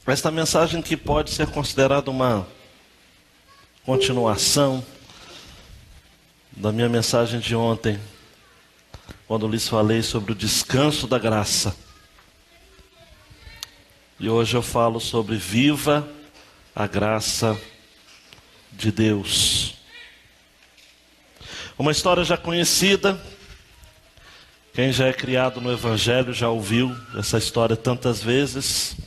Esta mensagem que pode ser considerada uma continuação da minha mensagem de ontem, quando lhes falei sobre o descanso da graça. E hoje eu falo sobre viva a graça de Deus. Uma história já conhecida. Quem já é criado no Evangelho já ouviu essa história tantas vezes.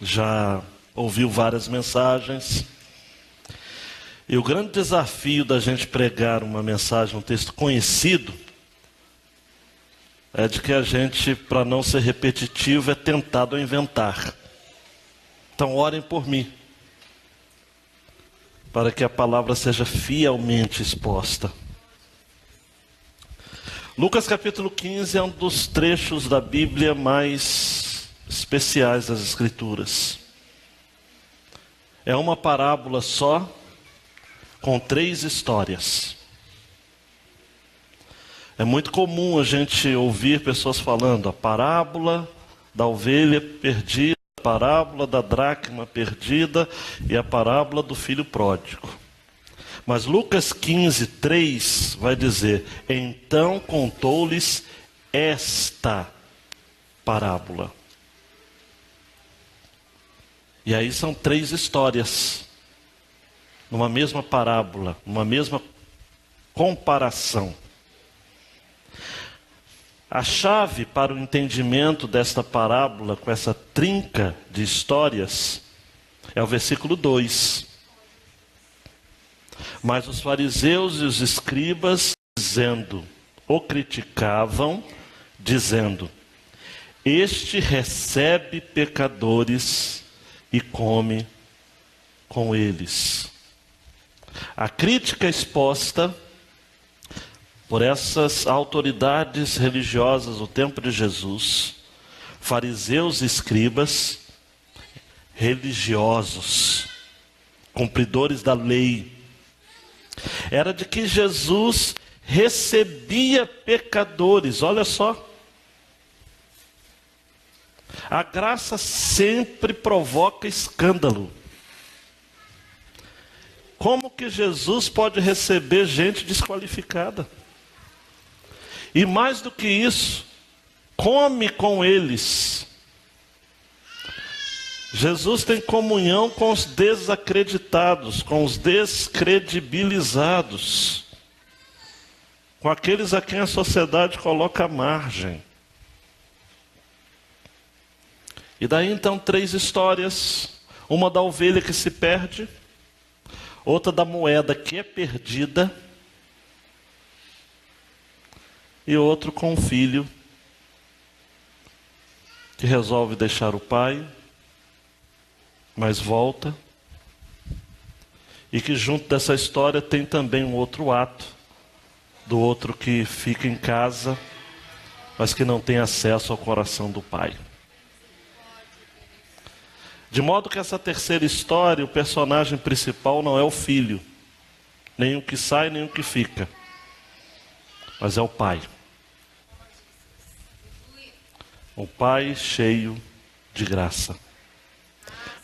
Já ouviu várias mensagens. E o grande desafio da gente pregar uma mensagem, um texto conhecido, é de que a gente, para não ser repetitivo, é tentado a inventar. Então orem por mim, para que a palavra seja fielmente exposta. Lucas capítulo 15 é um dos trechos da Bíblia mais especiais das Escrituras. É uma parábola só, com 3 histórias. É muito comum a gente ouvir pessoas falando a parábola da ovelha perdida, a parábola da dracma perdida e a parábola do filho pródigo. Mas Lucas 15, 3 vai dizer: então contou-lhes esta parábola. E aí são 3 histórias, numa mesma parábola, numa mesma comparação. A chave para o entendimento desta parábola, com essa trinca de histórias, é o versículo 2. Mas os fariseus e os escribas o criticavam, dizendo: este recebe pecadores e come com eles. A crítica exposta por essas autoridades religiosas do tempo de Jesus, fariseus e escribas, religiosos, cumpridores da lei, era de que Jesus recebia pecadores. Olha só, a graça sempre provoca escândalo. Como que Jesus pode receber gente desqualificada? E mais do que isso, come com eles. Jesus tem comunhão com os desacreditados, com os descredibilizados, com aqueles a quem a sociedade coloca à margem. E daí então 3 histórias: uma da ovelha que se perde, outra da moeda que é perdida, e outro com um filho que resolve deixar o pai, mas volta, e que junto dessa história tem também um outro ato, do outro que fica em casa, mas que não tem acesso ao coração do pai. De modo que essa terceira história, o personagem principal não é o filho, nem o que sai, nem o que fica, mas é o pai. O pai cheio de graça.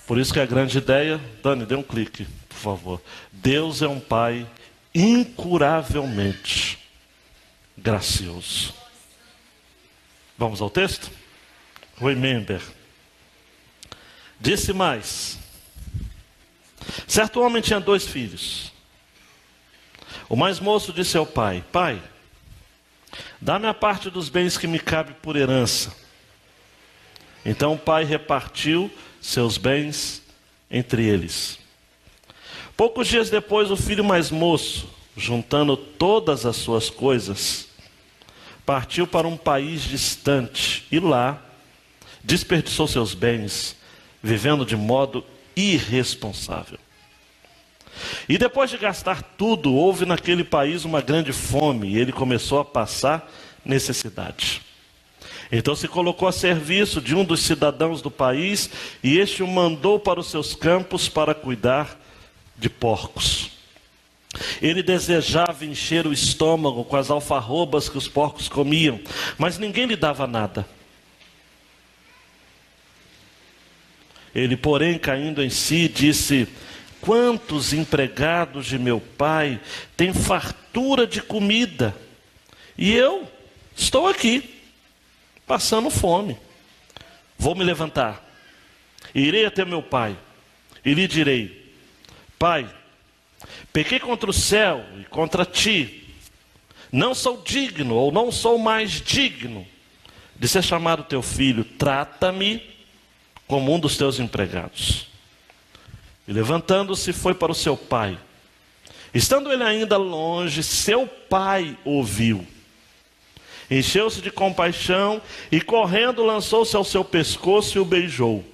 Por isso que a grande ideia, Dani, dê um clique, por favor. Deus é um pai incuravelmente gracioso. Vamos ao texto? Remember. Disse mais: certo homem tinha 2 filhos. O mais moço disse ao pai: pai, dá-me a parte dos bens que me cabe por herança. Então o pai repartiu seus bens entre eles. Poucos dias depois, o filho mais moço, juntando todas as suas coisas, partiu para um país distante e lá desperdiçou seus bens, vivendo de modo irresponsável. E depois de gastar tudo, houve naquele país uma grande fome e ele começou a passar necessidade. Então se colocou a serviço de um dos cidadãos do país e este o mandou para os seus campos para cuidar de porcos. Ele desejava encher o estômago com as alfarrobas que os porcos comiam, mas ninguém lhe dava nada. Ele, porém, caindo em si, disse: quantos empregados de meu pai têm fartura de comida, e eu estou aqui, passando fome. Vou me levantar, irei até meu pai, e lhe direi: Pai, pequei contra o céu e contra ti. Não sou digno, ou não sou mais digno de ser chamado teu filho. Trata-me como um dos teus empregados. E levantando-se, foi para o seu pai. Estando ele ainda longe, seu pai ouviu. Encheu-se de compaixão e, correndo, lançou-se ao seu pescoço e o beijou.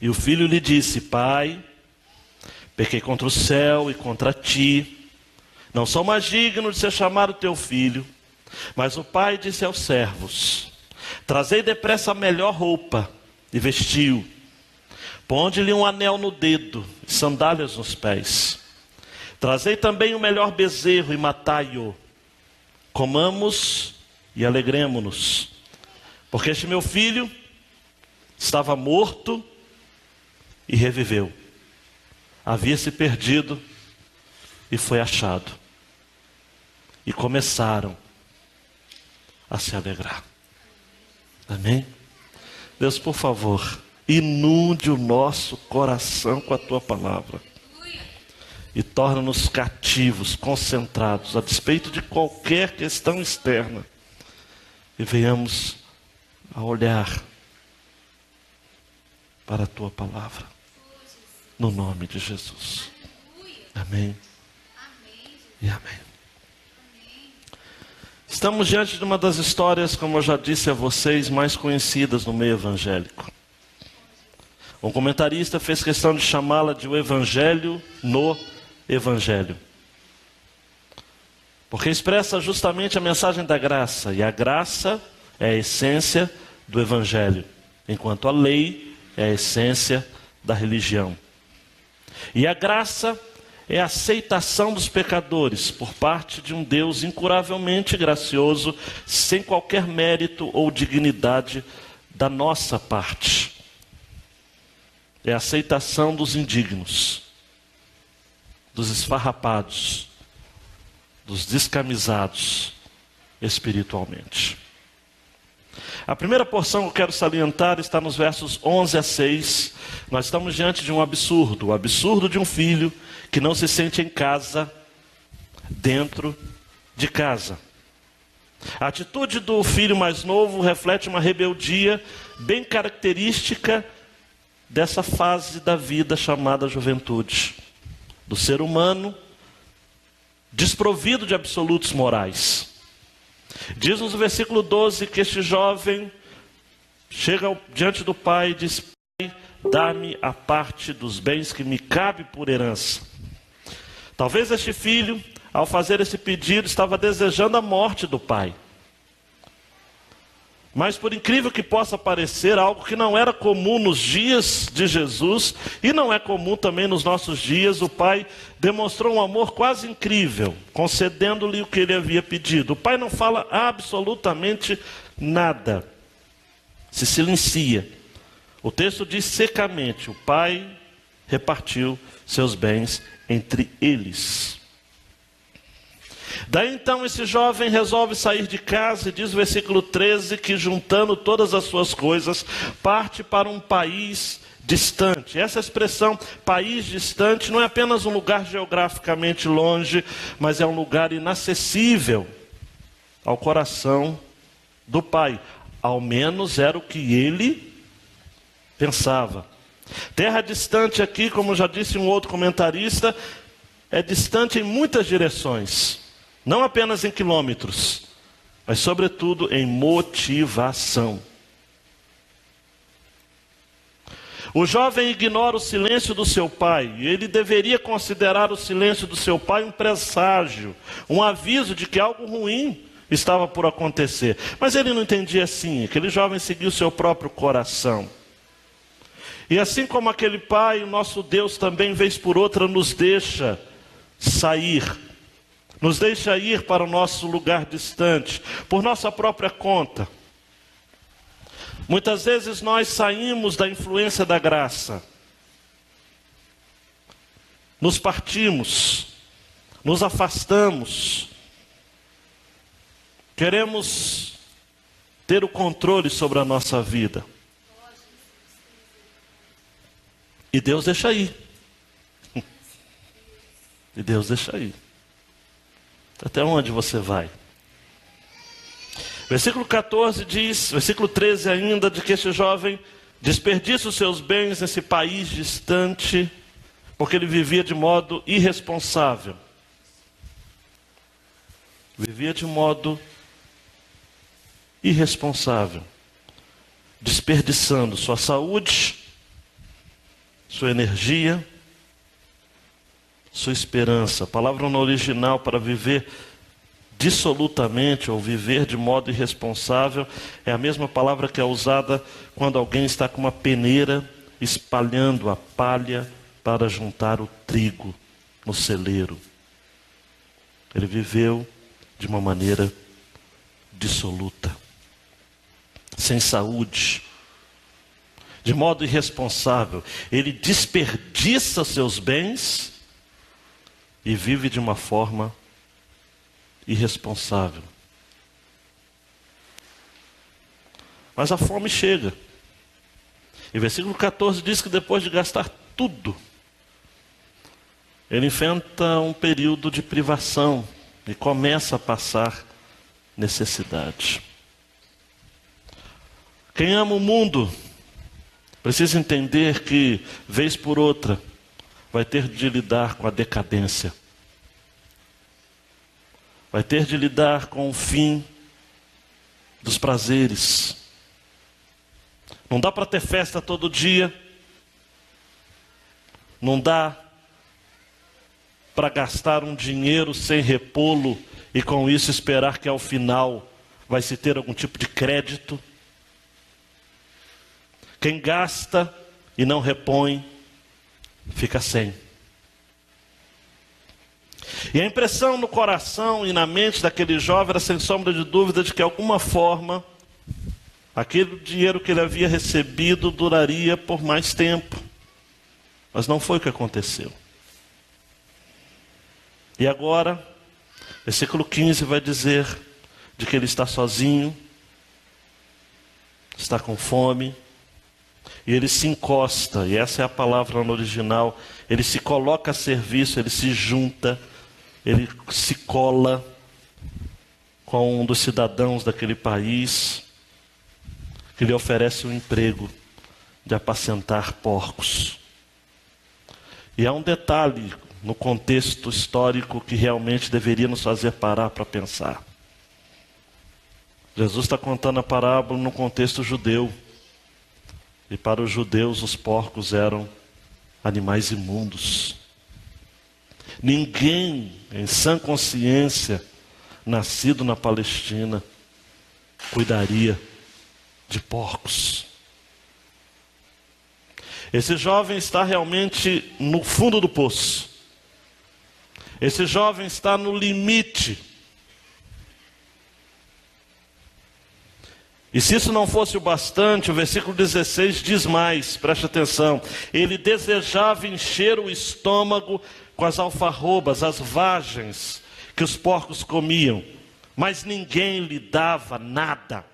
E o filho lhe disse: Pai, pequei contra o céu e contra ti. Não sou mais digno de ser chamado teu filho. Mas o pai disse aos servos: trazei depressa a melhor roupa, e vestiu. Ponde-lhe um anel no dedo e sandálias nos pés. Trazei também o melhor bezerro e matai-o. Comamos e alegremo-nos, porque este meu filho estava morto e reviveu. Havia se perdido e foi achado. E começaram a se alegrar. Amém? Deus, por favor, inunde o nosso coração com a tua palavra. E torna-nos cativos, concentrados, a despeito de qualquer questão externa. E venhamos a olhar para a tua palavra. No nome de Jesus. Amém. E amém. Estamos diante de uma das histórias, como eu já disse a vocês, mais conhecidas no meio evangélico. Um comentarista fez questão de chamá-la de o Evangelho no Evangelho. Porque expressa justamente a mensagem da graça. E a graça é a essência do Evangelho, enquanto a lei é a essência da religião. E a graça é a aceitação dos pecadores por parte de um Deus incuravelmente gracioso, sem qualquer mérito ou dignidade da nossa parte. É a aceitação dos indignos, dos esfarrapados, dos descamisados espiritualmente. A primeira porção que eu quero salientar está nos versos 11 a 6. Nós estamos diante de um absurdo, o absurdo de um filho que não se sente em casa, dentro de casa. A atitude do filho mais novo reflete uma rebeldia bem característica dessa fase da vida chamada juventude, do ser humano desprovido de absolutos morais. Diz nos versículo 12 que este jovem chega diante do pai e diz: Pai, dá-me a parte dos bens que me cabe por herança. Talvez este filho, ao fazer esse pedido, estava desejando a morte do pai. Mas por incrível que possa parecer, algo que não era comum nos dias de Jesus, e não é comum também nos nossos dias, o pai demonstrou um amor quase incrível, concedendo-lhe o que ele havia pedido. O pai não fala absolutamente nada, se silencia. O texto diz secamente: o pai repartiu seus bens entre eles. Daí então esse jovem resolve sair de casa, e diz o versículo 13 que, juntando todas as suas coisas, parte para um país distante. Essa expressão país distante não é apenas um lugar geograficamente longe, mas é um lugar inacessível ao coração do pai. Ao menos era o que ele pensava. Terra distante aqui, como já disse um outro comentarista, é distante em muitas direções. Não apenas em quilômetros, mas sobretudo em motivação. O jovem ignora o silêncio do seu pai, e ele deveria considerar o silêncio do seu pai um presságio, um aviso de que algo ruim estava por acontecer. Mas ele não entendia assim. Aquele jovem seguiu o seu próprio coração. E assim como aquele pai, o nosso Deus também, vez por outra, nos deixa sair, nos deixa ir para o nosso lugar distante, por nossa própria conta. Muitas vezes nós saímos da influência da graça, nos partimos, nos afastamos, queremos ter o controle sobre a nossa vida. E Deus deixa aí. E Deus deixa aí. Até onde você vai? Versículo 14 diz, versículo 13 ainda, de que este jovem desperdiça os seus bens nesse país distante, porque ele vivia de modo irresponsável. Vivia de modo irresponsável, desperdiçando sua saúde, sua energia, sua esperança. A palavra no original para viver dissolutamente ou viver de modo irresponsável é a mesma palavra que é usada quando alguém está com uma peneira espalhando a palha para juntar o trigo no celeiro. Ele viveu de uma maneira dissoluta, sem saúde, de modo irresponsável. Ele desperdiça seus bens e vive de uma forma irresponsável. Mas a fome chega. E versículo 14 diz que depois de gastar tudo, ele enfrenta um período de privação e começa a passar necessidade. Quem ama o mundo precisa entender que, vez por outra, vai ter de lidar com a decadência. Vai ter de lidar com o fim dos prazeres. Não dá para ter festa todo dia. Não dá para gastar um dinheiro sem repô-lo e com isso esperar que ao final vai se ter algum tipo de crédito. Quem gasta e não repõe, fica sem. E a impressão no coração e na mente daquele jovem era sem sombra de dúvida de que de alguma forma aquele dinheiro que ele havia recebido duraria por mais tempo. Mas não foi o que aconteceu. E agora, versículo 15 vai dizer de que ele está sozinho, está com fome, e ele se encosta, e essa é a palavra no original, ele se coloca a serviço, ele se junta, ele se cola com um dos cidadãos daquele país, que lhe oferece um emprego de apacentar porcos. E há um detalhe no contexto histórico que realmente deveria nos fazer parar para pensar. Jesus está contando a parábola no contexto judeu. E para os judeus os porcos eram animais imundos. Ninguém em sã consciência, nascido na Palestina, cuidaria de porcos. Esse jovem está realmente no fundo do poço. Esse jovem está no limite. E se isso não fosse o bastante, o versículo 16 diz mais, preste atenção. Ele desejava encher o estômago com as alfarrobas, as vagens que os porcos comiam, mas ninguém lhe dava nada.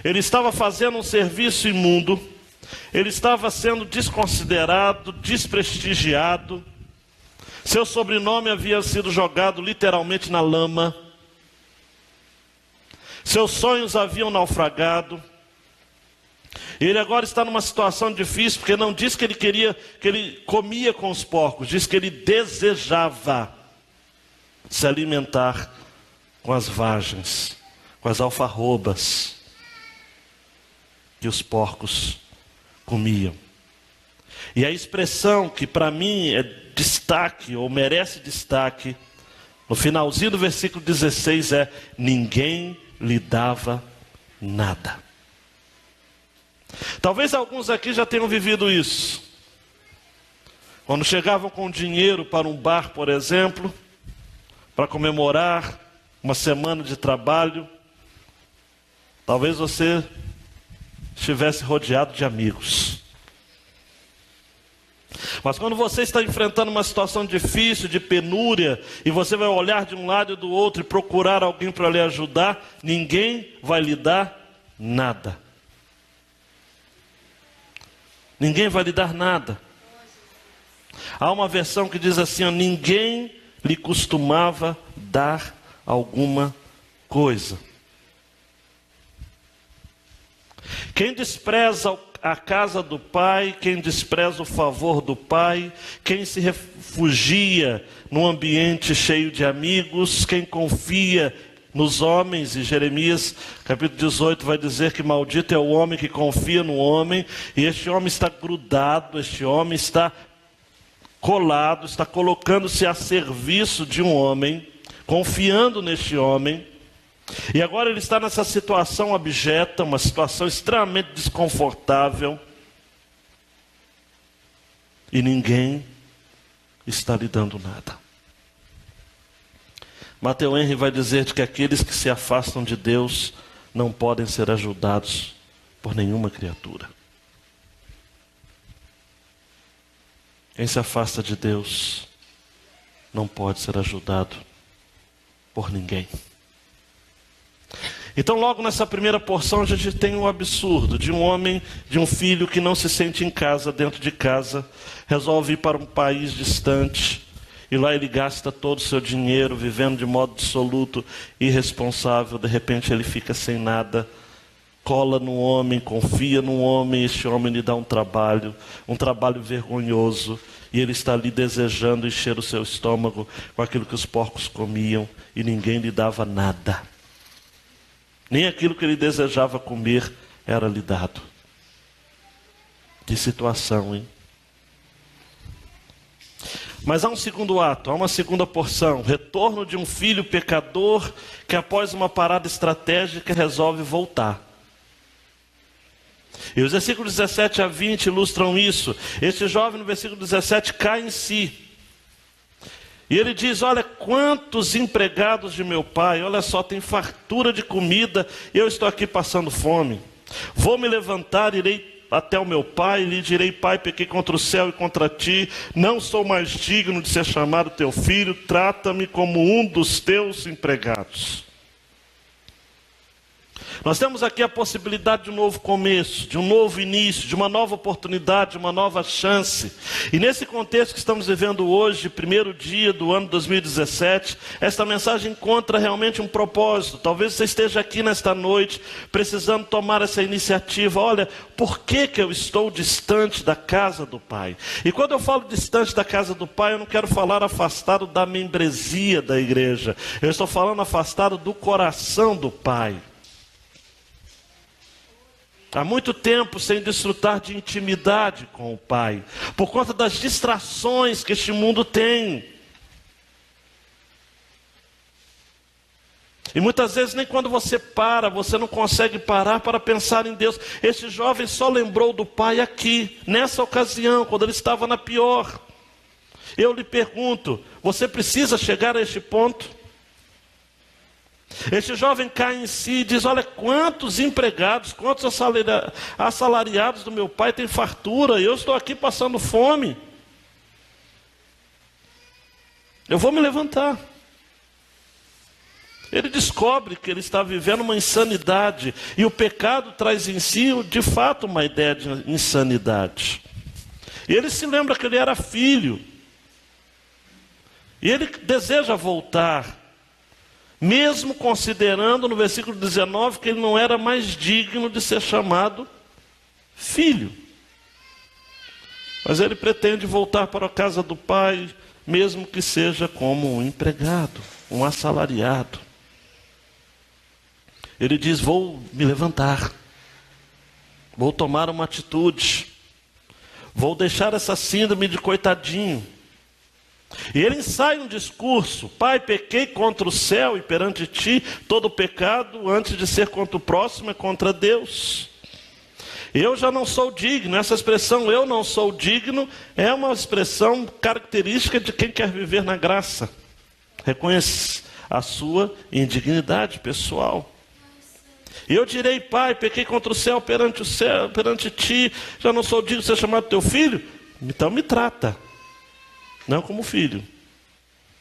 Ele estava fazendo um serviço imundo, ele estava sendo desconsiderado, desprestigiado, seu sobrenome havia sido jogado literalmente na lama, seus sonhos haviam naufragado. Ele agora está numa situação difícil, porque não diz que ele queria, que ele comia com os porcos, diz que ele desejava se alimentar com as vagens, com as alfarrobas que os porcos comiam. E a expressão que para mim é destaque, ou merece destaque, no finalzinho do versículo 16 é: ninguém lhe dava nada. Talvez alguns aqui já tenham vivido isso. Quando chegavam com dinheiro para um bar, por exemplo, para comemorar uma semana de trabalho, talvez você estivesse rodeado de amigos. Mas quando você está enfrentando uma situação difícil, de penúria, e você vai olhar de um lado e do outro e procurar alguém para lhe ajudar, ninguém vai lhe dar nada. Ninguém vai lhe dar nada. Há uma versão que diz assim, ó, ninguém lhe costumava dar alguma coisa. Quem despreza a casa do pai, quem despreza o favor do pai, quem se refugia num ambiente cheio de amigos, quem confia nos homens, e Jeremias capítulo 18 vai dizer que maldito é o homem que confia no homem, e este homem está grudado, este homem está colado, está colocando-se a serviço de um homem, confiando neste homem. E agora ele está nessa situação abjeta, uma situação extremamente desconfortável. E ninguém está lhe dando nada. Matthew Henry vai dizer que aqueles que se afastam de Deus não podem ser ajudados por nenhuma criatura. Quem se afasta de Deus não pode ser ajudado por ninguém. Então logo nessa primeira porção a gente tem o absurdo de um homem, de um filho que não se sente em casa, dentro de casa, resolve ir para um país distante, e lá ele gasta todo o seu dinheiro, vivendo de modo dissoluto, irresponsável, de repente ele fica sem nada, cola no homem, confia no homem, este homem lhe dá um trabalho vergonhoso, e ele está ali desejando encher o seu estômago com aquilo que os porcos comiam, e ninguém lhe dava nada. Nem aquilo que ele desejava comer era lhe dado. Que situação, hein? Mas há um segundo ato, há uma segunda porção. Retorno de um filho pecador que após uma parada estratégica resolve voltar. E os versículos 17 a 20 ilustram isso. Este jovem no versículo 17 cai em si. E ele diz, olha quantos empregados de meu pai, olha só, tem fartura de comida, eu estou aqui passando fome. Vou me levantar, irei até o meu pai, e lhe direi, pai, pequei contra o céu e contra ti, não sou mais digno de ser chamado teu filho, trata-me como um dos teus empregados. Nós temos aqui a possibilidade de um novo começo, de um novo início, de uma nova oportunidade, de uma nova chance. E nesse contexto que estamos vivendo hoje, primeiro dia do ano 2017, esta mensagem encontra realmente um propósito. Talvez você esteja aqui nesta noite, precisando tomar essa iniciativa. Olha, por que eu estou distante da casa do Pai? E quando eu falo distante da casa do Pai, eu não quero falar afastado da membresia da igreja. Eu estou falando afastado do coração do Pai. Há muito tempo sem desfrutar de intimidade com o Pai, por conta das distrações que este mundo tem. E muitas vezes nem quando você para, você não consegue parar para pensar em Deus. Este jovem só lembrou do Pai aqui, nessa ocasião, quando ele estava na pior. Eu lhe pergunto, você precisa chegar a este ponto? Este jovem cai em si e diz, olha quantos empregados, quantos assalariados do meu pai têm fartura, e eu estou aqui passando fome. Eu vou me levantar. Ele descobre que ele está vivendo uma insanidade, e o pecado traz em si, de fato, uma ideia de insanidade. E ele se lembra que ele era filho, e ele deseja voltar, mesmo considerando no versículo 19 que ele não era mais digno de ser chamado filho. Mas ele pretende voltar para a casa do pai, mesmo que seja como um empregado, um assalariado. Ele diz, vou me levantar, vou tomar uma atitude, vou deixar essa síndrome de coitadinho. E ele ensaia um discurso, pai, pequei contra o céu e perante ti, todo pecado antes de ser contra o próximo é contra Deus. Eu já não sou digno. Essa expressão eu não sou digno é uma expressão característica de quem quer viver na graça. Reconhece a sua indignidade pessoal. E eu direi: pai, pequei contra o céu, perante ti, já não sou digno de ser chamado teu filho. Então me trata, não como filho,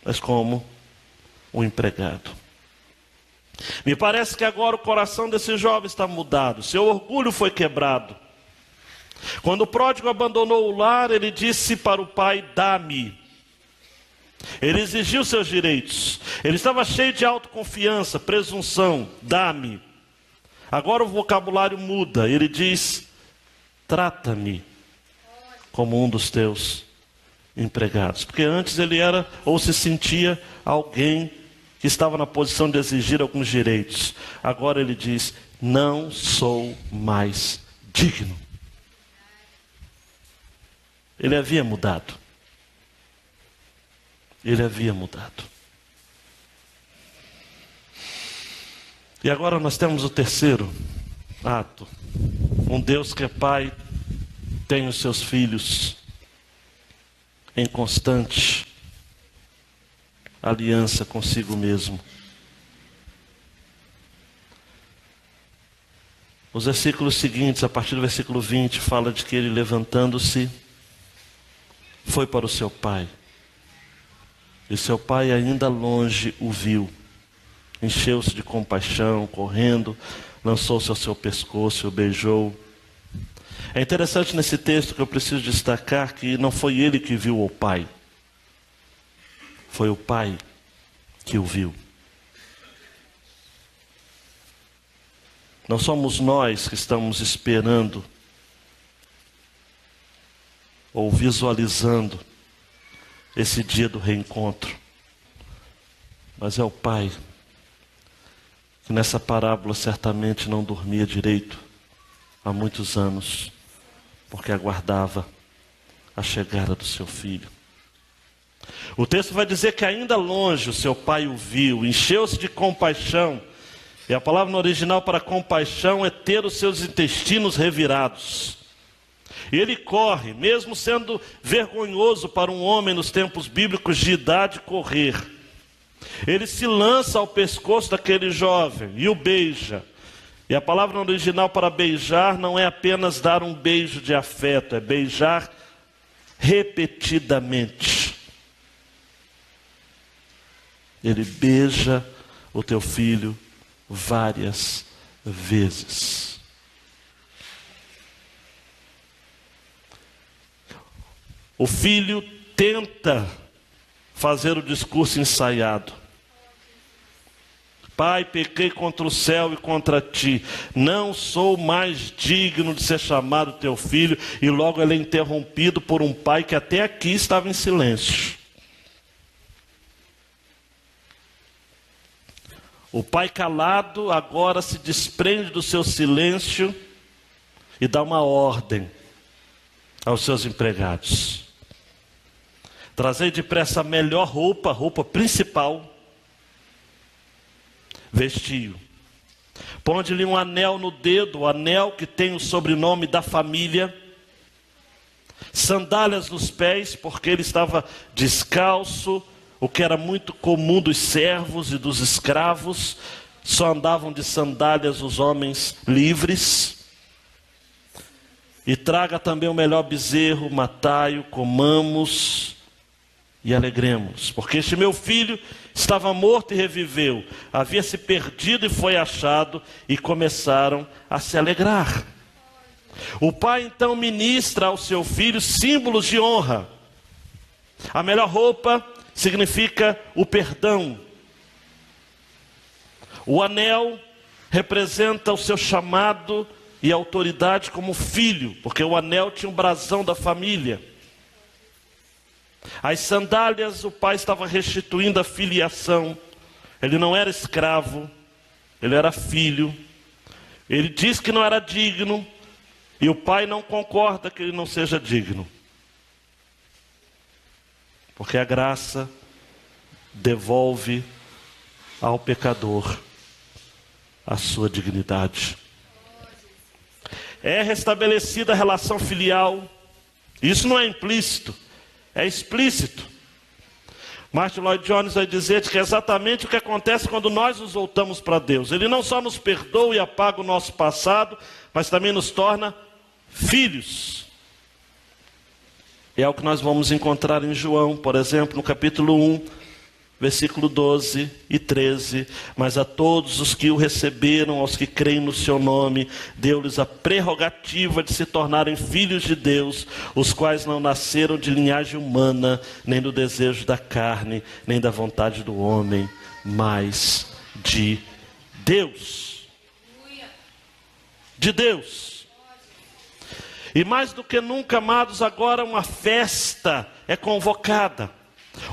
mas como um empregado. Me parece que agora o coração desse jovem está mudado, seu orgulho foi quebrado. Quando o pródigo abandonou o lar, ele disse para o pai: dá-me. Ele exigiu seus direitos, ele estava cheio de autoconfiança, presunção: dá-me. Agora o vocabulário muda, ele diz: trata-me como um dos teus empregados. Porque antes ele era ou se sentia alguém que estava na posição de exigir alguns direitos. Agora ele diz: não sou mais digno. Ele havia mudado. Ele havia mudado. E agora nós temos o terceiro ato. Um Deus que é pai tem os seus filhos em constante aliança consigo mesmo. Os versículos seguintes, a partir do versículo 20, fala de que ele, levantando-se, foi para o seu pai. E seu pai, ainda longe, o viu. Encheu-se de compaixão, correndo, lançou-se ao seu pescoço e o beijou. É interessante nesse texto que eu preciso destacar que não foi ele que viu o pai. Foi o pai que o viu. Não somos nós que estamos esperando ou visualizando esse dia do reencontro. Mas é o pai que nessa parábola certamente não dormia direito há muitos anos, porque aguardava a chegada do seu filho. O texto vai dizer que ainda longe o seu pai o viu, encheu-se de compaixão. E a palavra no original para compaixão é ter os seus intestinos revirados. E ele corre, mesmo sendo vergonhoso para um homem nos tempos bíblicos de idade correr. Ele se lança ao pescoço daquele jovem e o beija. E a palavra no original para beijar não é apenas dar um beijo de afeto, é beijar repetidamente. Ele beija o teu filho várias vezes. O filho tenta fazer o discurso ensaiado. Pai, pequei contra o céu e contra ti. Não sou mais digno de ser chamado teu filho. E logo ele é interrompido por um pai que até aqui estava em silêncio. O pai calado agora se desprende do seu silêncio e dá uma ordem aos seus empregados. Trazei depressa a melhor roupa, a roupa principal, vestiu. Ponde-lhe um anel no dedo, o anel que tem o sobrenome da família. Sandálias nos pés, porque ele estava descalço, o que era muito comum dos servos e dos escravos. Só andavam de sandálias os homens livres. E traga também o melhor bezerro, matai-o, comamos e alegremos, porque este meu filho estava morto e reviveu, havia se perdido e foi achado, e começaram a se alegrar. O pai então ministra ao seu filho símbolos de honra. A melhor roupa significa o perdão. O anel representa o seu chamado e autoridade como filho, porque o anel tinha o brasão da família. As sandálias, o pai estava restituindo a filiação. Ele não era escravo, ele era filho. Ele diz que não era digno, e o pai não concorda que ele não seja digno. Porque a graça devolve ao pecador a sua dignidade. É restabelecida a relação filial. Isso não é implícito, é explícito. Martin Lloyd Jones vai dizer que é exatamente o que acontece quando nós nos voltamos para Deus. Ele não só nos perdoa e apaga o nosso passado, mas também nos torna filhos. É o que nós vamos encontrar em João, por exemplo, no capítulo 1, versículo 12 e 13. Mas a todos os que o receberam, aos que creem no seu nome, deu-lhes a prerrogativa de se tornarem filhos de Deus, os quais não nasceram de linhagem humana, nem do desejo da carne, nem da vontade do homem, mas de Deus. De Deus. E mais do que nunca, amados, agora uma festa é convocada.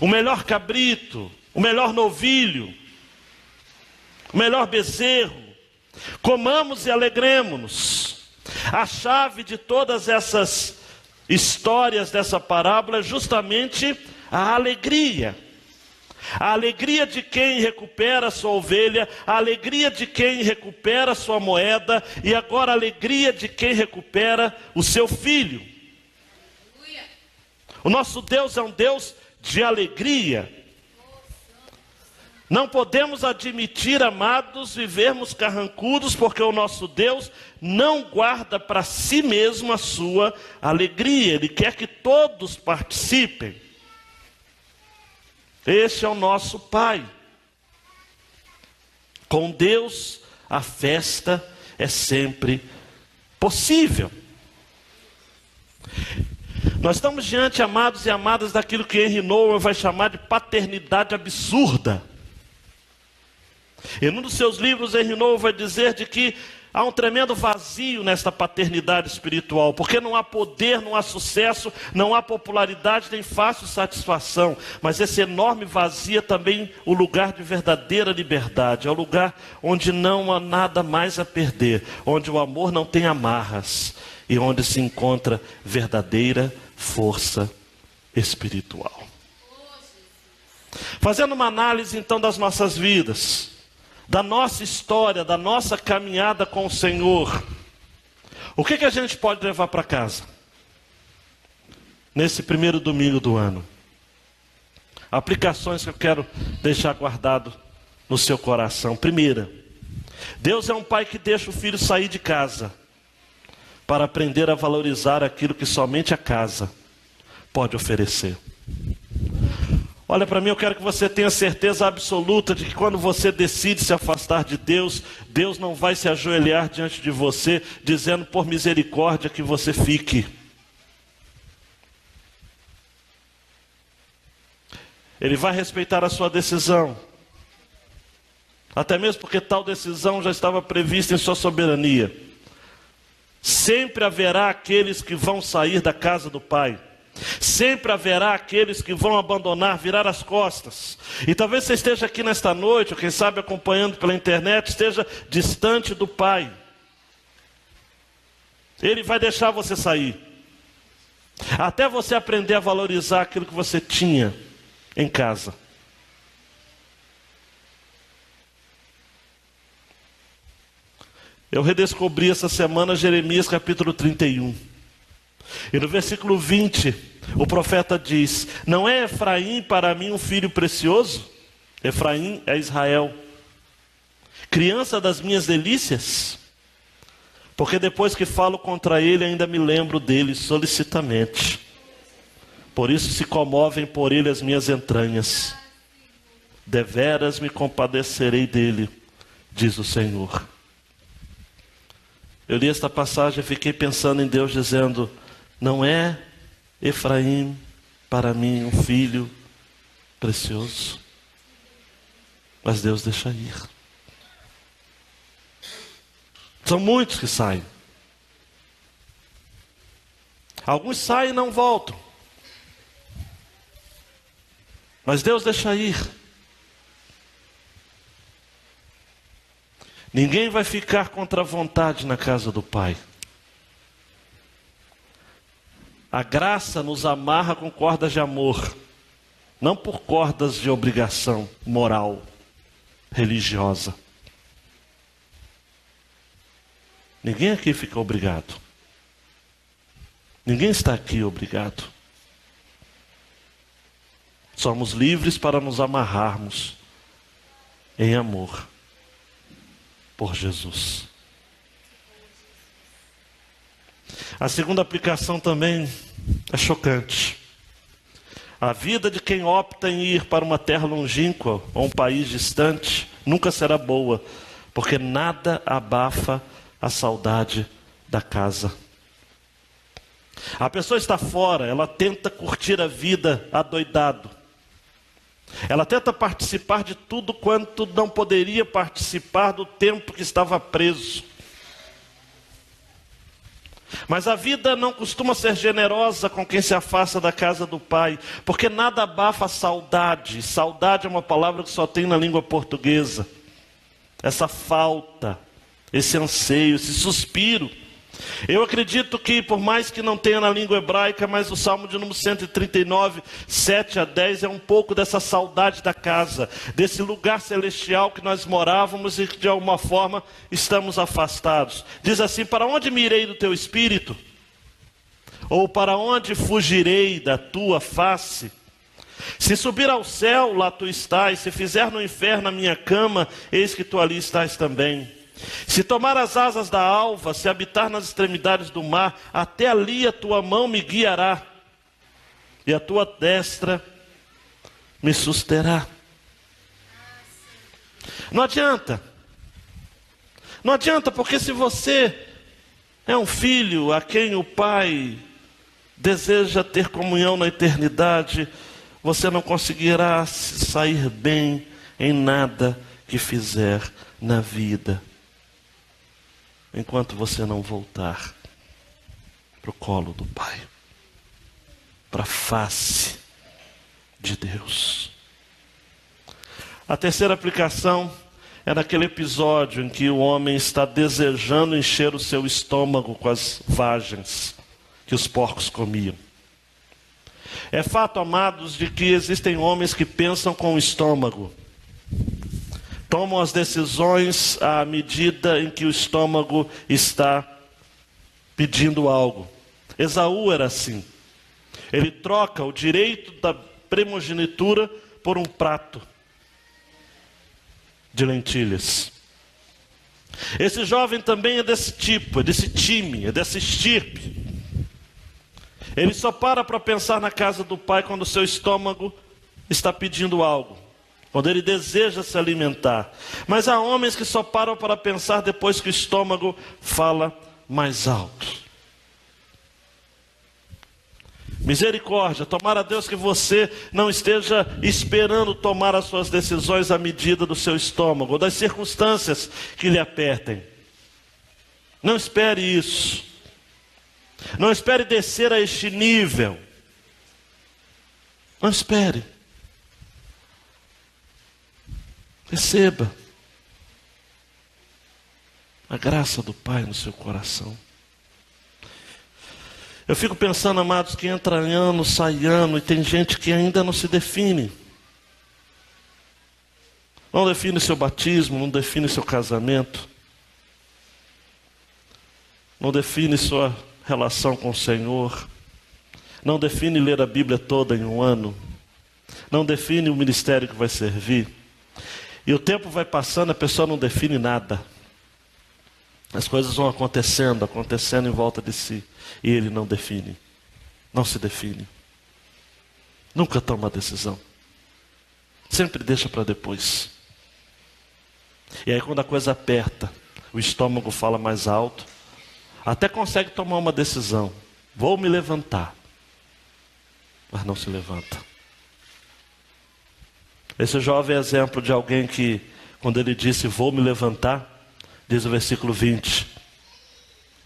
O melhor cabrito, o melhor novilho, o melhor bezerro. Comamos e alegremos-nos. A chave de todas essas histórias dessa parábola é justamente a alegria. A alegria de quem recupera a sua ovelha, a alegria de quem recupera a sua moeda, e agora a alegria de quem recupera o seu filho. O nosso Deus é um Deus de alegria. Não podemos admitir, amados, vivermos carrancudos, porque o nosso Deus não guarda para si mesmo a sua alegria. Ele quer que todos participem. Este é o nosso Pai. Com Deus, a festa é sempre possível. Nós estamos diante, amados e amadas, daquilo que Henry Nouwen vai chamar de paternidade absurda. Em um dos seus livros, Henry Nouwen vai dizer de que há um tremendo vazio nesta paternidade espiritual, porque não há poder, não há sucesso, não há popularidade, nem fácil satisfação, mas esse enorme vazio é também o lugar de verdadeira liberdade, é o lugar onde não há nada mais a perder, onde o amor não tem amarras, e onde se encontra verdadeira força espiritual. Fazendo uma análise então das nossas vidas, da nossa história, da nossa caminhada com o Senhor, o que a gente pode levar para casa nesse primeiro domingo do ano? Aplicações que eu quero deixar guardado no seu coração. Primeira, Deus é um pai que deixa o filho sair de casa para aprender a valorizar aquilo que somente a casa pode oferecer. Olha para mim, eu quero que você tenha certeza absoluta de que quando você decide se afastar de Deus, Deus não vai se ajoelhar diante de você, dizendo por misericórdia que você fique. Ele vai respeitar a sua decisão. Até mesmo porque tal decisão já estava prevista em sua soberania. Sempre haverá aqueles que vão sair da casa do Pai. Sempre haverá aqueles que vão abandonar, virar as costas. E talvez você esteja aqui nesta noite, ou quem sabe acompanhando pela internet, esteja distante do Pai. Ele vai deixar você sair, até você aprender a valorizar aquilo que você tinha em casa. Eu redescobri essa semana Jeremias capítulo 31. E no versículo 20, o profeta diz: não é Efraim para mim um filho precioso? Efraim é Israel, criança das minhas delícias? Porque depois que falo contra ele, ainda me lembro dele solicitamente. Por isso se comovem por ele as minhas entranhas. Deveras me compadecerei dele, diz o Senhor. Eu li esta passagem e fiquei pensando em Deus dizendo: não é Efraim para mim um filho precioso? Mas Deus deixa ir. São muitos que saem. Alguns saem e não voltam. Mas Deus deixa ir. Ninguém vai ficar contra a vontade na casa do Pai. A graça nos amarra com cordas de amor, não por cordas de obrigação moral, religiosa. Ninguém aqui fica obrigado. Ninguém está aqui obrigado. Somos livres para nos amarrarmos em amor por Jesus. A segunda aplicação também é chocante. A vida de quem opta em ir para uma terra longínqua ou um país distante nunca será boa, porque nada abafa a saudade da casa. A pessoa está fora, ela tenta curtir a vida adoidado. Ela tenta participar de tudo quanto não poderia participar do tempo que estava preso. Mas a vida não costuma ser generosa com quem se afasta da casa do Pai, porque nada abafa a saudade. Saudade é uma palavra que só tem na língua portuguesa. Essa falta, esse anseio, esse suspiro. Eu acredito que, por mais que não tenha na língua hebraica, mas o Salmo de número 139, 7 a 10, é um pouco dessa saudade da casa, desse lugar celestial que nós morávamos e que de alguma forma estamos afastados. Diz assim: para onde me irei do teu espírito? Ou para onde fugirei da tua face? Se subir ao céu, lá tu estás. Se fizer no inferno a minha cama, eis que tu ali estás também. Se tomar as asas da alva, se habitar nas extremidades do mar, até ali a tua mão me guiará, e a tua destra me susterá. Não adianta. Não adianta, porque se você é um filho a quem o Pai deseja ter comunhão na eternidade, você não conseguirá sair bem em nada que fizer na vida, enquanto você não voltar para o colo do Pai, para a face de Deus. A terceira aplicação é naquele episódio em que o homem está desejando encher o seu estômago com as vagens que os porcos comiam. É fato, amados, de que existem homens que pensam com o estômago, tomam as decisões à medida em que o estômago está pedindo algo. Esaú era assim. Ele troca o direito da primogenitura por um prato de lentilhas. Esse jovem também é desse tipo, é desse time, é dessa estirpe. Ele só para pensar na casa do Pai quando o seu estômago está pedindo algo, quando ele deseja se alimentar. Mas há homens que só param para pensar depois que o estômago fala mais alto. Misericórdia, tomara a Deus que você não esteja esperando tomar as suas decisões à medida do seu estômago, ou das circunstâncias que lhe apertem. Não espere isso. Não espere descer a este nível. Não espere. Receba a graça do Pai no seu coração. Eu fico pensando, amados, que entra ano, sai ano, e tem gente que ainda não se define. Não define seu batismo, não define seu casamento, não define sua relação com o Senhor, não define ler a Bíblia toda em um ano, não define o ministério que vai servir. E o tempo vai passando, a pessoa não define nada. As coisas vão acontecendo em volta de si. E ele não define. Não se define. Nunca toma decisão. Sempre deixa para depois. E aí quando a coisa aperta, o estômago fala mais alto, até consegue tomar uma decisão. Vou me levantar. Mas não se levanta. Esse jovem é exemplo de alguém que, quando ele disse vou me levantar, diz o versículo 20,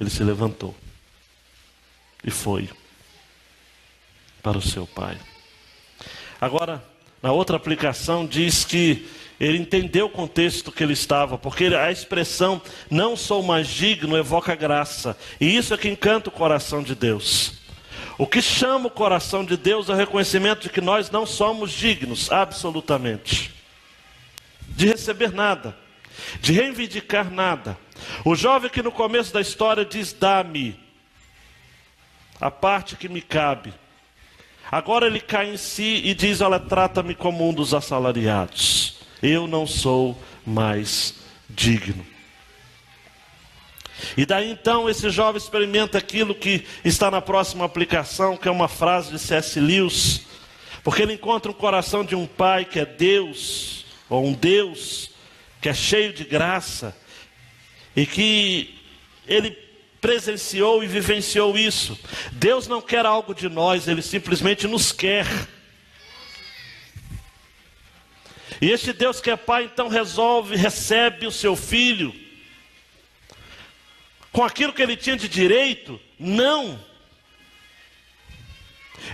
ele se levantou e foi para o seu pai. Agora, na outra aplicação diz que ele entendeu o contexto que ele estava, porque a expressão não sou mais digno evoca graça, e isso é que encanta o coração de Deus. O que chama o coração de Deus é o reconhecimento de que nós não somos dignos, absolutamente, de receber nada, de reivindicar nada. O jovem que no começo da história diz, dá-me a parte que me cabe, Agora ele cai em si e diz: olha, trata-me como um dos assalariados. Eu não sou mais digno. E daí então esse jovem experimenta aquilo que está na próxima aplicação, que é uma frase de C.S. Lewis. Porque ele encontra o coração de um pai que é Deus, ou um Deus que é cheio de graça, e que ele presenciou e vivenciou isso. Deus não quer algo de nós, Ele simplesmente nos quer. E este Deus que é Pai, então recebe o seu filho, com aquilo que ele tinha de direito? Não.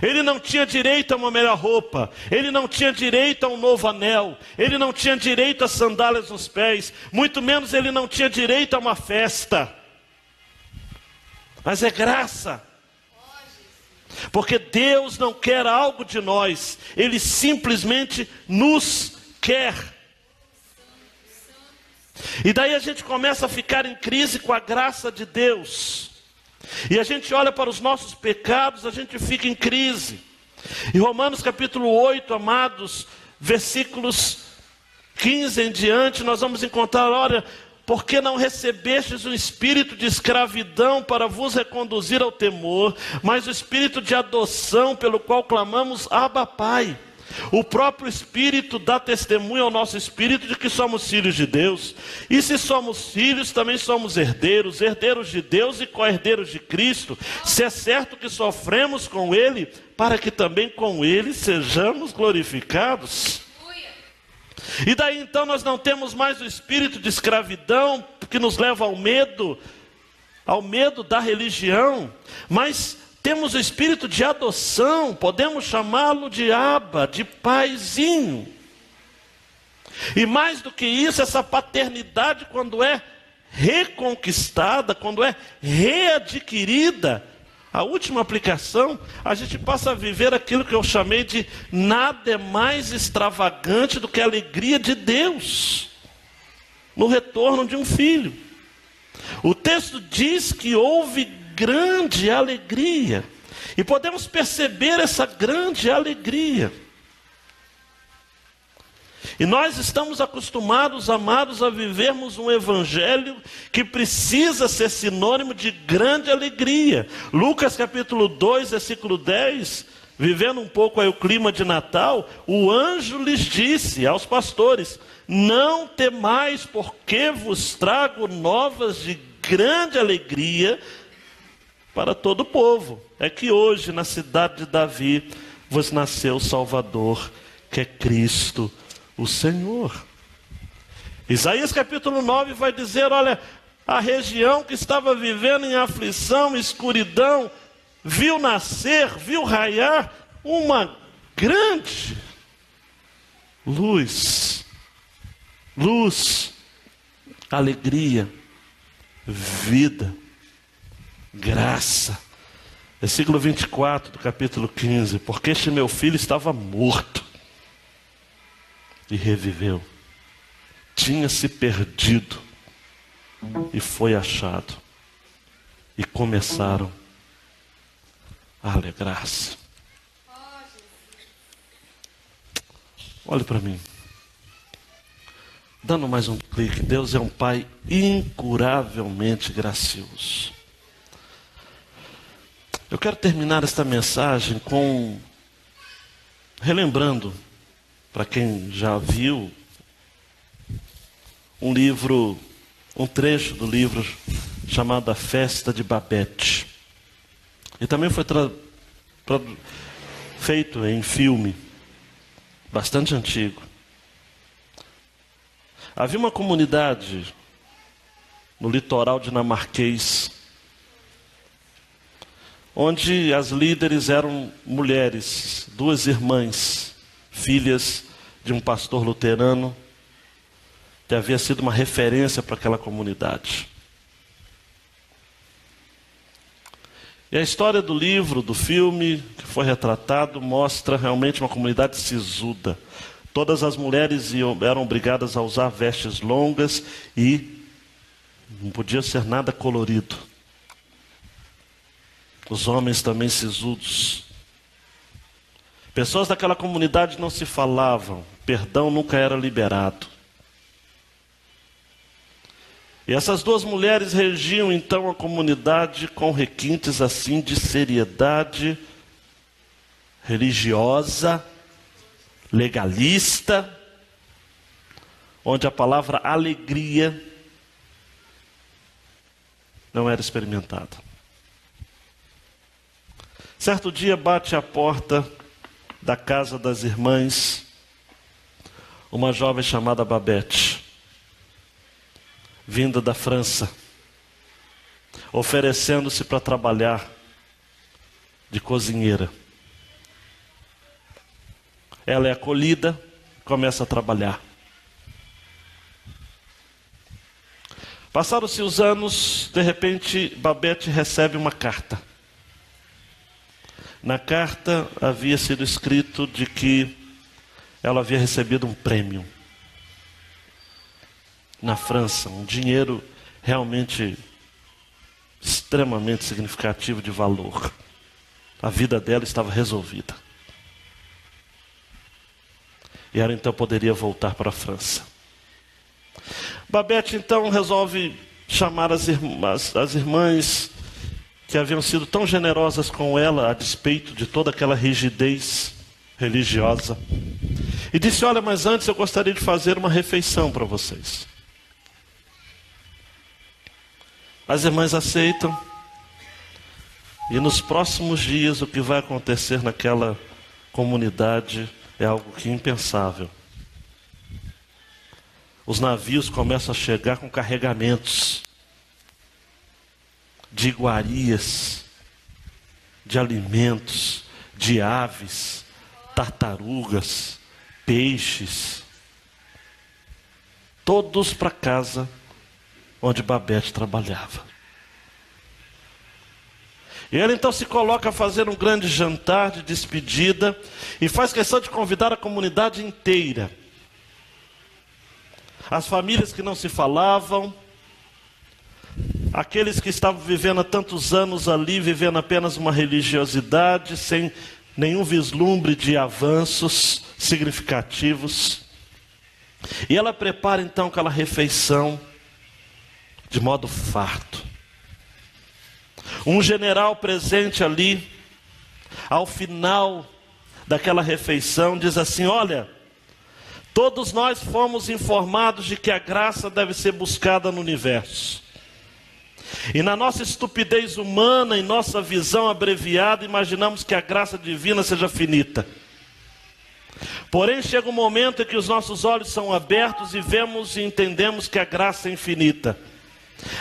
Ele não tinha direito a uma melhor roupa, ele não tinha direito a um novo anel, ele não tinha direito a sandálias nos pés, muito menos ele não tinha direito a uma festa. Mas é graça, porque Deus não quer algo de nós, Ele simplesmente nos quer. E daí a gente começa a ficar em crise com a graça de Deus, e a gente olha para os nossos pecados, a gente fica em crise. Em Romanos capítulo 8, amados, versículos 15 em diante, nós vamos encontrar, olha: porque não recebestes o espírito de escravidão para vos reconduzir ao temor, mas o espírito de adoção, pelo qual clamamos: Abba, Pai. O próprio Espírito dá testemunho ao nosso espírito de que somos filhos de Deus. E se somos filhos, também somos herdeiros, herdeiros de Deus e co-herdeiros de Cristo. Se é certo que sofremos com Ele, para que também com Ele sejamos glorificados. E daí então nós não temos mais o espírito de escravidão que nos leva ao medo da religião, mas temos o espírito de adoção, podemos chamá-lo de Abba, de paizinho. E mais do que isso, essa paternidade, quando é reconquistada, quando é readquirida, a última aplicação, a gente passa a viver aquilo que eu chamei de: nada é mais extravagante do que a alegria de Deus no retorno de um filho. O texto diz que houve grande alegria, e podemos perceber essa grande alegria. E nós estamos acostumados, amados, a vivermos um evangelho que precisa ser sinônimo de grande alegria. Lucas capítulo 2, versículo 10, vivendo um pouco aí o clima de Natal, o anjo lhes disse aos pastores: não temais, porque vos trago novas de grande alegria para todo o povo. É que hoje na cidade de Davi vos nasceu o Salvador, que é Cristo o Senhor. Isaías capítulo 9 vai dizer: olha, a região que estava vivendo em aflição, escuridão, viu nascer, viu raiar uma grande luz, alegria, vida, graça. Versículo 24 do capítulo 15: porque este meu filho estava morto e reviveu, tinha se perdido e foi achado, e começaram a alegrar-se. Olhe para mim, dando mais um clique. Deus é um Pai incuravelmente gracioso. Eu quero terminar esta mensagem relembrando, para quem já viu, um trecho do livro chamado A Festa de Babette. E também foi feito em filme, bastante antigo. Havia uma comunidade no litoral dinamarquês, onde as líderes eram mulheres, 2 irmãs, filhas de um pastor luterano, que havia sido uma referência para aquela comunidade. E a história do livro, do filme, que foi retratado, mostra realmente uma comunidade sisuda. Todas as mulheres eram obrigadas a usar vestes longas e não podia ser nada colorido. Os homens também sisudos. Pessoas daquela comunidade não se falavam, perdão nunca era liberado. E essas duas mulheres regiam então a comunidade com requintes assim de seriedade religiosa, legalista, onde a palavra alegria não era experimentada. Certo dia bate à porta da casa das irmãs uma jovem chamada Babette, vinda da França, oferecendo-se para trabalhar de cozinheira. Ela é acolhida, começa a trabalhar. Passaram-se os anos, de repente Babette recebe uma carta. Na carta havia sido escrito de que ela havia recebido um prêmio na França, um dinheiro realmente extremamente significativo de valor. A vida dela estava resolvida. E ela então poderia voltar para a França. Babette então resolve chamar as irmãs que haviam sido tão generosas com ela, a despeito de toda aquela rigidez religiosa. E disse: olha, mas antes eu gostaria de fazer uma refeição para vocês. As irmãs aceitam. E nos próximos dias o que vai acontecer naquela comunidade é algo que é impensável. Os navios começam a chegar com carregamentos de iguarias, de alimentos, de aves, tartarugas, peixes, todos para casa onde Babette trabalhava. E ela então se coloca a fazer um grande jantar de despedida e faz questão de convidar a comunidade inteira. As famílias que não se falavam, aqueles que estavam vivendo há tantos anos ali, vivendo apenas uma religiosidade, sem nenhum vislumbre de avanços significativos. E ela prepara então aquela refeição de modo farto. Um general presente ali, ao final daquela refeição, diz assim: olha, todos nós fomos informados de que a graça deve ser buscada no universo. E na nossa estupidez humana, em nossa visão abreviada, imaginamos que a graça divina seja finita. Porém, chega um momento em que os nossos olhos são abertos e vemos e entendemos que a graça é infinita.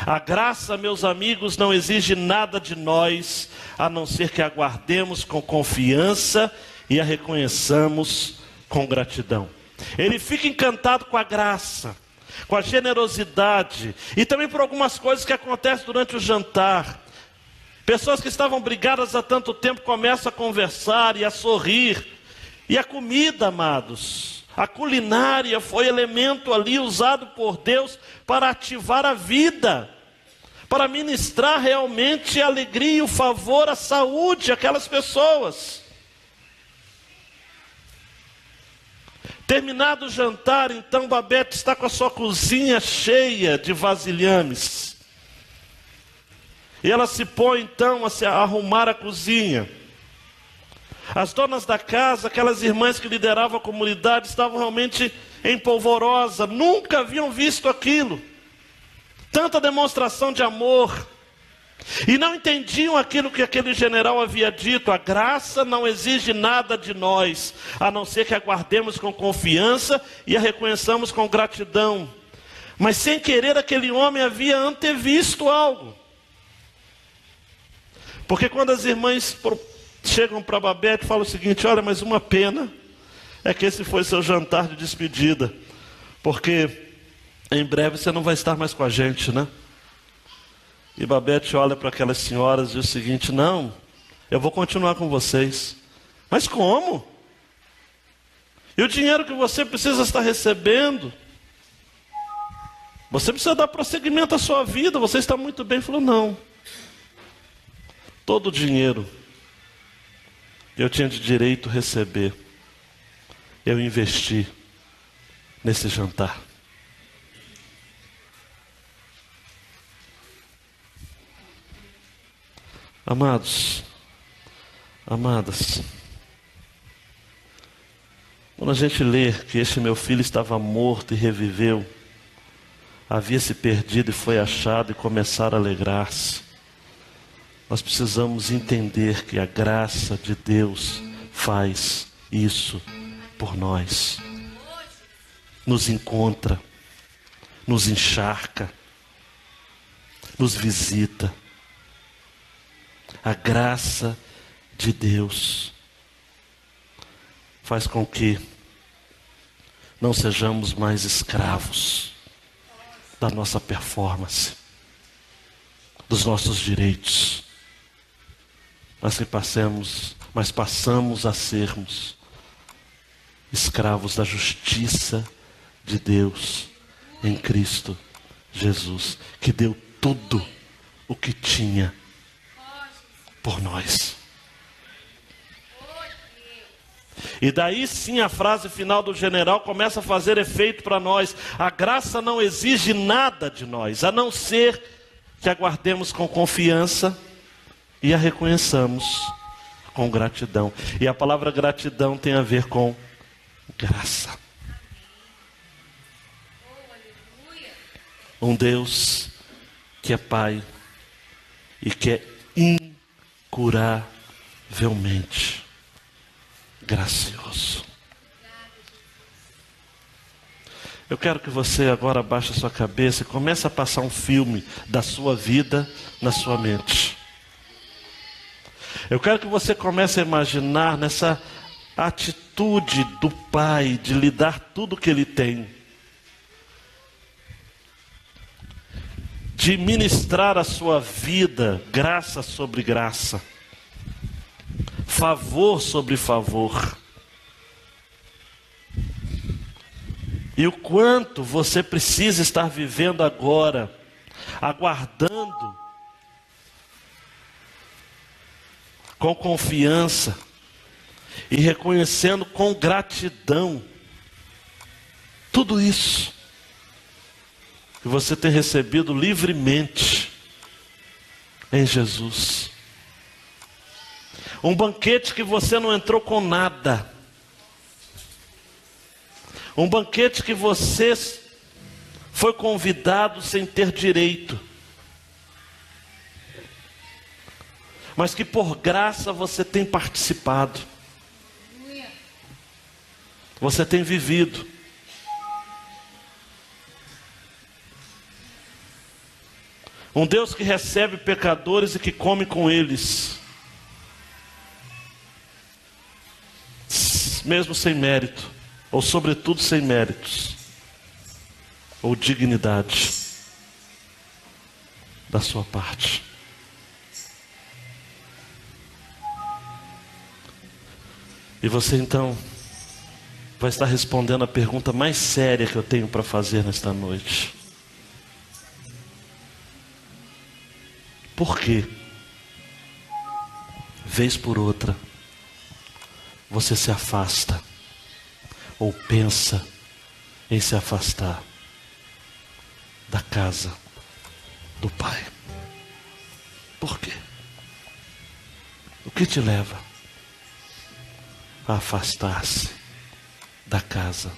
A graça, meus amigos, não exige nada de nós, a não ser que aguardemos com confiança e a reconheçamos com gratidão. Ele fica encantado com a graça, com a generosidade e também por algumas coisas que acontecem durante o jantar. Pessoas que estavam brigadas há tanto tempo começam a conversar e a sorrir. E a comida, amados, a culinária foi elemento ali usado por Deus para ativar a vida, para ministrar realmente a alegria, o favor, a saúde àquelas pessoas. Terminado o jantar, então Babette está com a sua cozinha cheia de vasilhames. E ela se põe então a arrumar a cozinha. As donas da casa, aquelas irmãs que lideravam a comunidade, estavam realmente em polvorosa, nunca haviam visto aquilo. Tanta demonstração de amor. E não entendiam aquilo que aquele general havia dito: a graça não exige nada de nós, a não ser que aguardemos com confiança e a reconheçamos com gratidão. Mas sem querer aquele homem havia antevisto algo. Porque quando as irmãs chegam para Babette e falam o seguinte: olha, mas uma pena é que esse foi seu jantar de despedida, porque em breve você não vai estar mais com a gente, né? E Babette olha para aquelas senhoras e diz o seguinte: não, eu vou continuar com vocês. Mas como? E o dinheiro que você precisa estar recebendo? Você precisa dar prosseguimento à sua vida, você está muito bem. Falou: não, todo o dinheiro eu tinha de direito receber. Eu investi nesse jantar. Amados, amadas, quando a gente lê que este meu filho estava morto e reviveu, havia se perdido e foi achado, e começar a alegrar-se, nós precisamos entender que a graça de Deus faz isso por nós. Nos encontra, nos encharca, nos visita. A graça de Deus faz com que não sejamos mais escravos da nossa performance, dos nossos direitos, mas passamos a sermos escravos da justiça de Deus em Cristo Jesus, que deu tudo o que tinha por nós. E daí sim a frase final do general começa a fazer efeito para nós. A graça não exige nada de nós, a não ser que aguardemos com confiança e a reconheçamos com gratidão. E a palavra gratidão tem a ver com graça. Um Deus que é Pai e que é incuravelmente gracioso. Eu quero que você agora abaixe a sua cabeça e comece a passar um filme da sua vida na sua mente. Eu quero que você comece a imaginar nessa atitude do Pai de lhe dar tudo que Ele tem, de ministrar a sua vida graça sobre graça, favor sobre favor. E o quanto você precisa estar vivendo agora, aguardando, com confiança e reconhecendo com gratidão tudo isso que você tem recebido livremente em Jesus. Um banquete que você não entrou com nada. Um banquete que você foi convidado sem ter direito. Mas que por graça você tem participado. Você tem vivido. Um Deus que recebe pecadores e que come com eles, mesmo sem mérito, ou sobretudo sem méritos, ou dignidade da sua parte. E você então vai estar respondendo a pergunta mais séria que eu tenho para fazer nesta noite. Por quê? Vez por outra, você se afasta, ou pensa em se afastar da casa do Pai? Por quê? O que te leva a afastar-se da casa